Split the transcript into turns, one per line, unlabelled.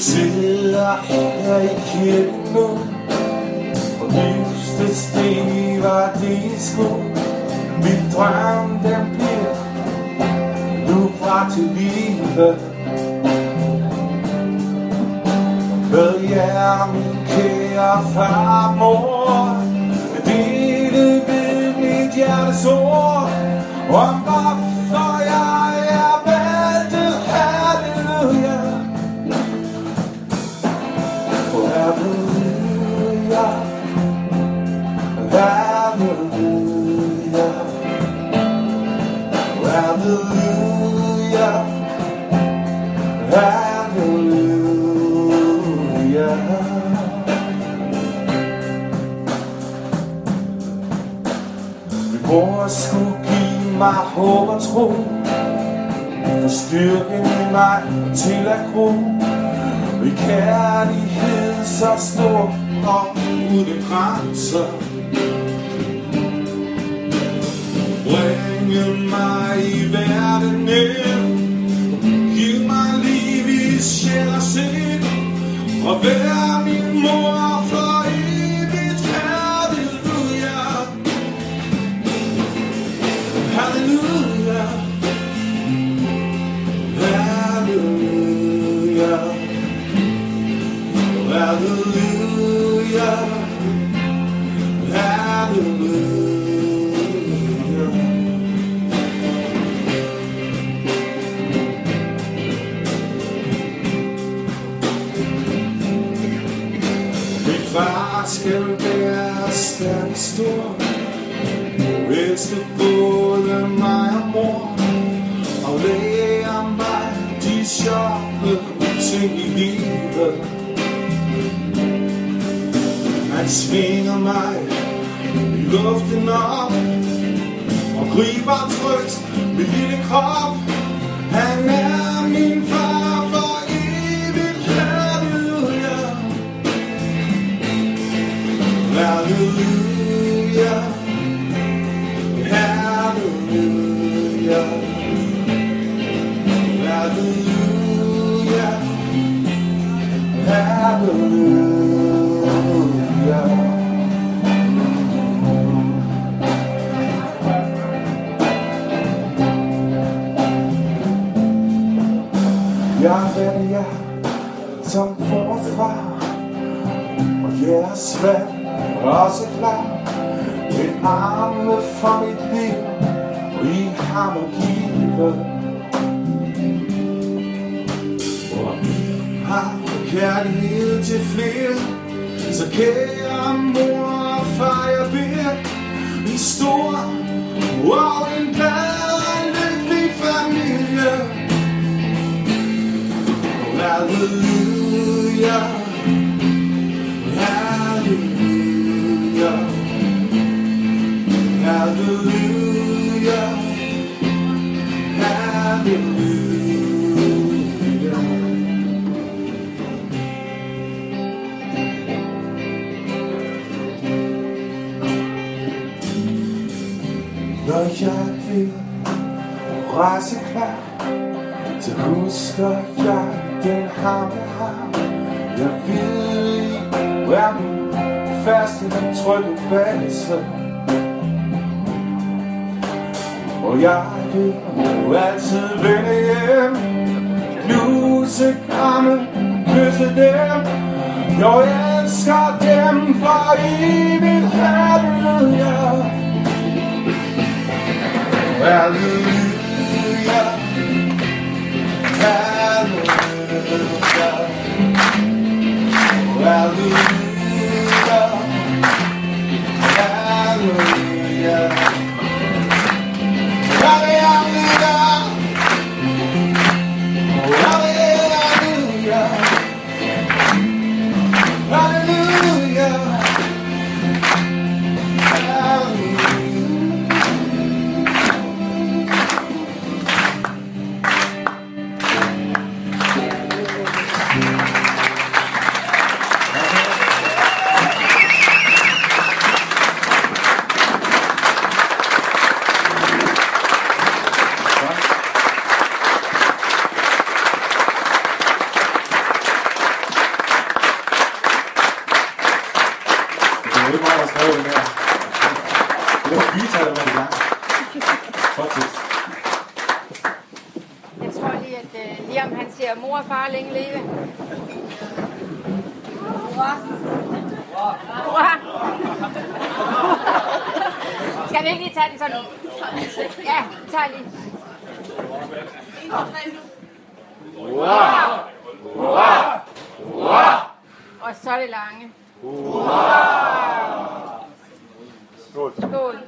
Sidder her i kirken nu, og livstes sten var disco. Min drøm den bliver nu fra til livet. Hvad jer min kære far og mor dele ved mit hjertes ord om hvorfor jeg er valgt. Halleluja, halleluja, halleluja, halleluja, halleluja. Min mor skulle give mig håb og tro, for styrken i mig til at gro i kærlighed så stor og uden grænser. Bringe mig i verden ind, giv mig liv i sjæl og sind, og vær min mor for evigt. Halleluja, halleluja, halleluja, halleluja, halleluja. Far skal være stærk og stor, elske både mig og mor, og lære mig de sjove ting i livet. Han svinger mig i luften op og griber trygt min lille krop. Han er min far for evigt. Halleluja, halleluja, halleluja, halleluja, halleluja. Jeg vælger jer som forfra, og jeres valg også klar. En arme for mit liv, og I har mig givet. Og I har kærlighed til flere, så kære mor og far, jeg beder en stor og en glad og en lykkelig familie. Halleluja, halleluja, halleluja, halleluja. Når jeg vil rejse klar, så husker jeg den ham jeg har. Jeg vil være min faste, den trygge base, og jeg vil altid vende hjem, knuse kramme, kysse dem. Jeg elsker dem for evigt. Halleluja, halleluja, halleluja, halleluja, halleluja, tager det i gang. Fortsæt.
Jeg tror lige, at Liam han siger, mor og far længe leve. Mor. Skal vi ikke lige tage den sådan? Ja, vi tager lige. Og så er det lange.
Skål.
Skål.